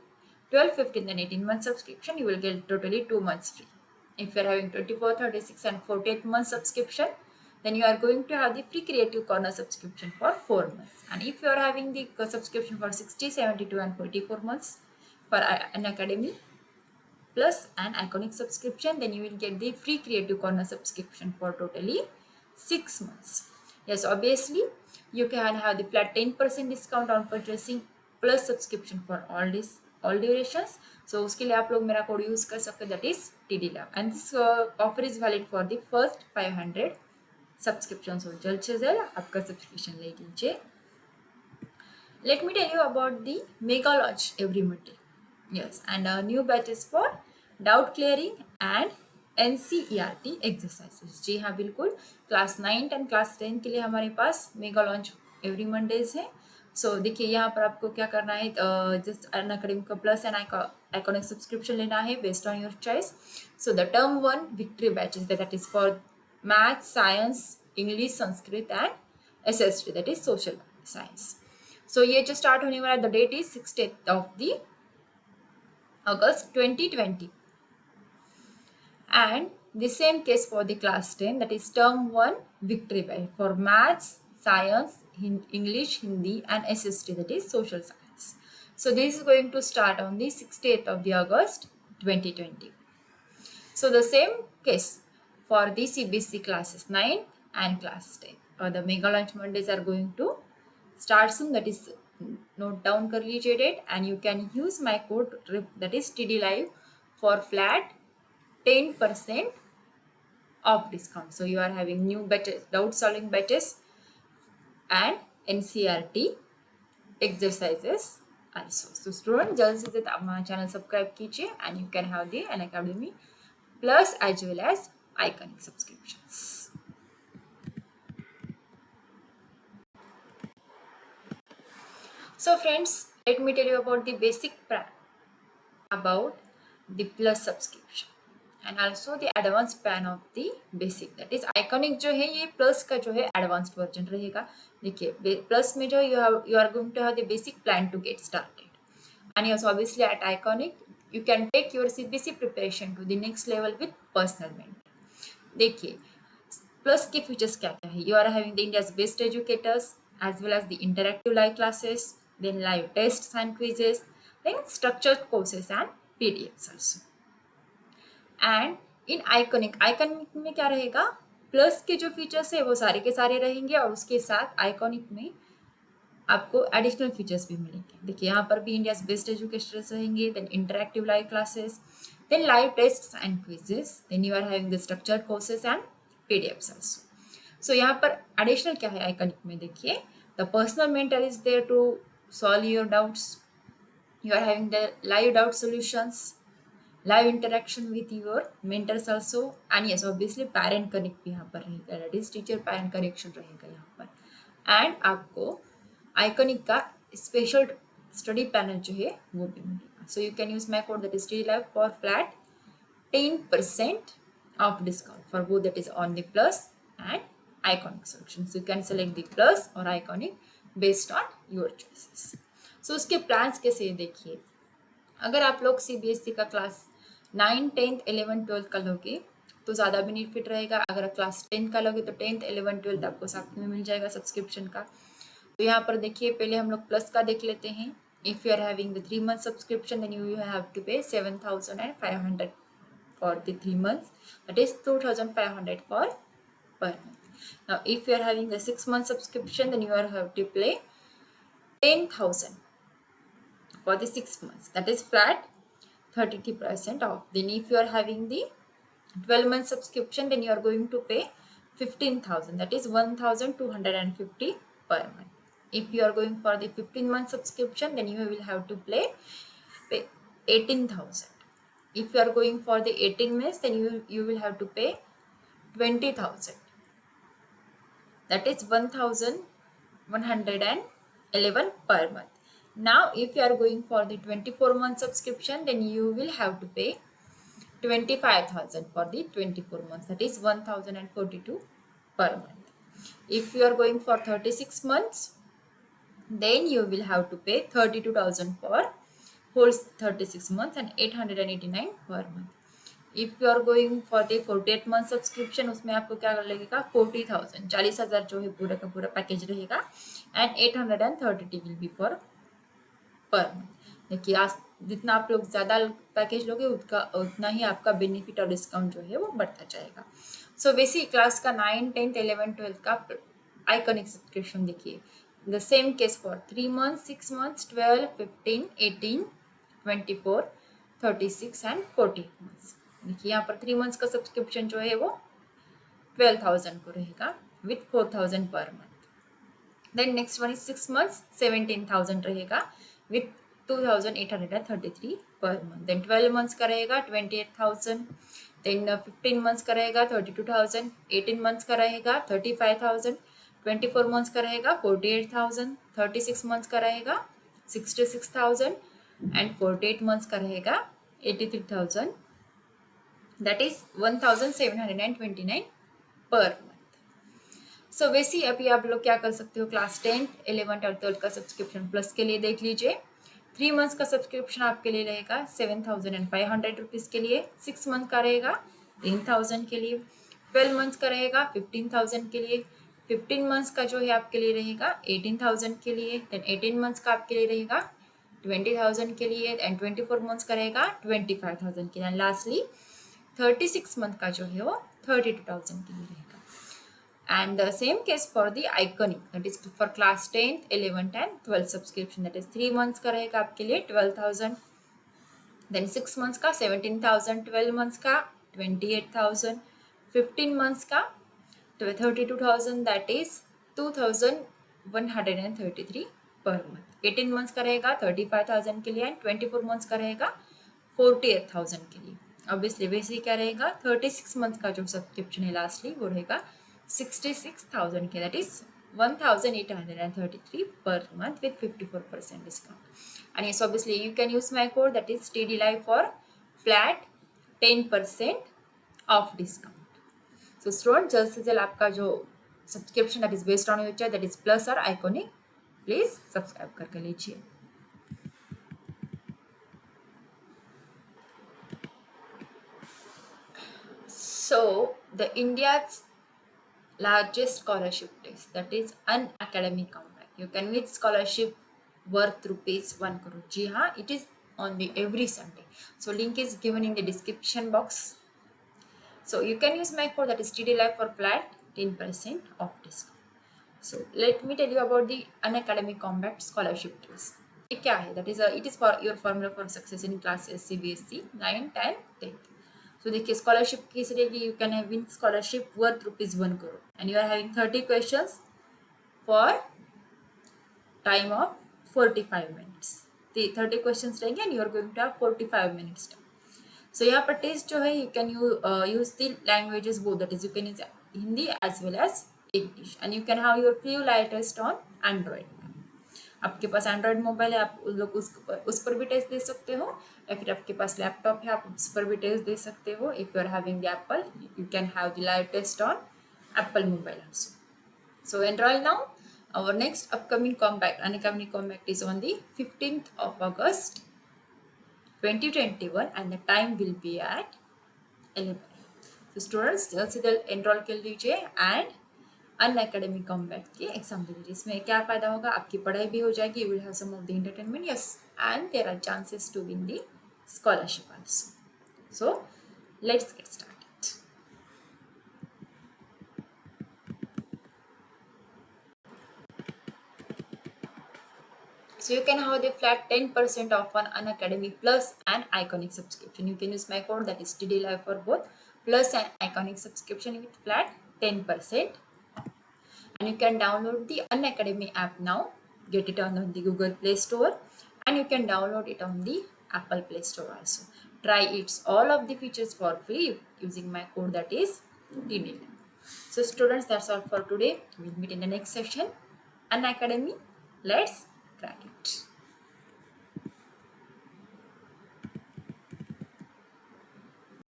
12, 15 and 18 month subscription, you will get totally 2 months free. If you are having 24, 36 and 48 month subscription, then you are going to have the free Creative Corner subscription for 4 months. And if you are having the subscription for 60, 72 and 44 months for Unacademy Plus and Iconic subscription, then you will get the free Creative Corner subscription for totally 6 months. Yes, obviously you can have the flat 10% discount on purchasing Plus subscription for all durations. So उसके लिए आप लोग मेरा code use कर सकते हैं, that is TDLab, and this offer is valid for the first 500 subscriptions. So जल्द से जल्द आपका सब्सक्रिप्शन ले लीजिए. Let me tell you about the mega launch every Monday. Yes, and new batches for doubt clearing and NCERT exercises. जी हाँ बिल्कुल, class 9 and class 10 के लिए हमारे पास मेगा लॉन्च एवरी मंडेज है. सो देखिए यहाँ पर आपको क्या करना है, जस्ट अनअकैडमी का प्लस एंड आइकॉनिक सब्सक्रिप्शन लेना है based on your choice. So the term 1 victory batches, that is for math, science, English, Sanskrit and SST, that is social science. So ये जो स्टार्ट होने वाला, the date is 16th of the August 2020. And the same case for the class 10, that is term 1 victory batch for maths, science, English, Hindi and SST, that is social science. So this is going to start on the 16th of the August 2020. So the same case for the CBSE classes 9 and class 10. The mega launch Mondays are going to start soon, that is note down कर लीजिए date, and you can use my code that is TD Live for flat 10% of discount. So you are having new batches, doubt solving batches and NCERT exercises also. So student, जल्द से जल्द आप हमारा channel subscribe कीजिए and you can have the Unacademy Plus as well as Iconic subscriptions. So friends, let me tell you about the basic plan about the Plus subscription and also the advanced plan of the basic, that is Iconic जो है ये Plus का जो है advanced version रहेगा. देखिए Plus में जो you are going to have the basic plan to get started, and yes obviously at Iconic you can take your CBSE preparation to the next level with personal mentor. देखिए Plus के features क्या क्या है, you are having the India's best educators as well as the interactive live classes, then live tests and quizzes, then structured courses and PDFs also. And in iconic में क्या रहेगा, plus के जो features है वो सारे के सारे रहेंगे और उसके साथ आइकॉनिक में आपको एडिशनल फीचर्स भी मिलेंगे. देखिए यहाँ पर भी इंडियाज बेस्ट एजुकेशनर्स रहेंगे, then interactive live classes, then live tests and quizzes, then you are having the structured courses and PDFs also. So यहाँ पर एडिशनल क्या है आइकॉनिक में, देखिए the personal mentor is there to solve your doubts, you are having the live doubt solutions, live interaction with your mentors also, and yes obviously parent connect भी यहाँ पर रहेगा, that is teacher parent connection रहेगा यहाँ पर. And आपको iconic का special study panel जो है वो भी मिलेगा. सो you can use my code that is TDLive for flat 10% of discount for both, that is on the Plus and Iconic solutions. So you can select the Plus or Iconic based on your choices. So उसके plans कैसे देखिए, अगर आप लोग CBSE का class 9, 10th, 11th, 12th का लोगे तो ज़्यादा बेनिफिट रहेगा. अगर क्लास 10 का लोगे तो 10th, 11th, 12th आपको साथ में मिल जाएगा सब्सक्रिप्शन का. तो यहाँ पर देखिए पहले हम लोग प्लस का देख लेते हैं. If you are having the 3 month subscription then you have to pay 7,500 for the 3 months, that is 2,500 for per month. Now if you are having the 6 month subscription then you are have to pay 10,000 for the 6 months, that is flat 33% off. Then if you are having the 12 month subscription then you are going to pay 15,000, that is 1,250 per month. If you are going for the 15 month subscription then you will have to pay 18,000. If you are going for the 18 months then you will have to pay 20,000, that is 1,111 per month. Now if you are going for the 24 month subscription then you will have to pay 25,000 for the 24 months, that is 1,042 per month. If you are going for 36 months then you will have to pay 32,000 for whole 36 months and 889 per month. If you are going for the 48 month subscription उसमें आपको क्या लगेगा 40,000, 40,000 जो है पूरा का पूरा package रहेगा, and 830 will be for per month. देखिए आज जितना आप लोग ज़्यादा पैकेज लोगे उतना ही आपका बेनिफिट और डिस्काउंट जो है वो बढ़ता जाएगा। सो बेसिक क्लास का 9, 10th, 11th, 12th का आइकॉनिक सब्सक्रिप्शन देखिए। The same case for 3 months, 6 months, 12, 15, 18, 24, 36 and 40 months। देखिए यहाँ पर 3 months का सब्सक्रिप्शन जो है वो 12,000 को रहेगा with 4,000 per month. Then next one is 6 months, 17,000 रहेगा with 2,833 per month. Then 12 months का रहेगा 28,000. Then 15 months का रहेगा 32,000. 18 months का रहेगा 35,000. 24 months का रहेगा 48,000. 36 months का रहेगा 66,000 and 48 months का रहेगा 83,000. That is 1,729 per month. सो वैसे अभी आप लोग क्या कर सकते हो, क्लास 10th, 11th और 12th का सब्सक्रिप्शन प्लस के लिए देख लीजिए। 3 months का सब्सक्रिप्शन आपके लिए रहेगा 7,500 रुपीज़ के लिए। 6 month का रहेगा 10,000 के लिए। 12 months का रहेगा 15,000 के लिए। 15 months का जो है आपके लिए रहेगा 18,000 के लिए। देन 18 months का आपके लिए रहेगा 20,000 के लिए एंड 24 months का रहेगा 25,000 के लिए। लास्टली 36 month का जो है वो 32,000 के लिए रहेगा। And the same case for the iconic, that is for class 10th, 11th and 12th subscription, that is 3 months का रहेगा आपके लिए 12,000, then 6 months का 17,000, 12 months का 28,000, 15 months का 32,000, that is 2,133 per month. 18 months का रहेगा 35,000 के लिए एंड 24 months का रहेगा 48,000 के लिए। ऑब्वियसली वैसे ही क्या रहेगा 36 मंथ का जो सब्सक्रिप्शन है लास्टली वो रहेगा 66,000 के, that is 1,833 per month with 54% discount. And yes, obviously you can use my code, that is TD Live, for flat 10% off discount. So student, जल्द से जल्द आपका जो subscription that is based on your choice, that is plus or iconic, please subscribe करके लीजिए। So the India's largest scholarship test, that is Unacademy Comeback. You can win scholarship worth rupees 1 crore. जी हाँ, it is on the every Sunday. So link is given in the description box. So you can use my code, that is TD Live, for flat 10% off discount. So let me tell you about the Unacademy Combat Scholarship test. ये क्या है? That is it is for your formula for success in classes CBSE 9, 10, 10th. So देखिए scholarship किस रहेगी, you can win scholarship worth ₹1 crore and you are having 30 questions for time of 45 minutes. 30 questions रहेंगे and you are going to have 45 minutes time. So यहाँ पर test जो है you can use the languages both, that is you can use Hindi as well as English and you can have your free live test on Android. आपके पास Android mobile है, आप लोग उस पर भी टेस्ट दे सकते हो, या फिर आपके पास लैपटॉप है आप उस पर भी टेस्ट दे सकते हो. If you are having the Apple you can have the live test on Apple mobile also. So enroll now. Our next upcoming Compact, Unacademy Compact, is on the 15th of August 2021 and the time will be at 11. So students जल्द से जल्द enroll कर लीजिए and Unacademy Compact की exam दे लीजिए. इसमें क्या फ़ायदा होगा, आपकी पढ़ाई भी हो जाएगी, you will have some of the entertainment, yes, and there are chances to win the scholarship also. So let's get started. So you can have the flat 10% off on Unacademy Plus and Iconic subscription. You can use my code, that is TD Live, for both Plus and Iconic subscription with flat 10%. And you can download the Unacademy app now. Get it on the Google Play Store and you can download it on the Apple Play Store also. Try its all of the features for free using my code, that is TD Live. So students, that's all for today. We'll meet in the next session. Unacademy, let's crack it.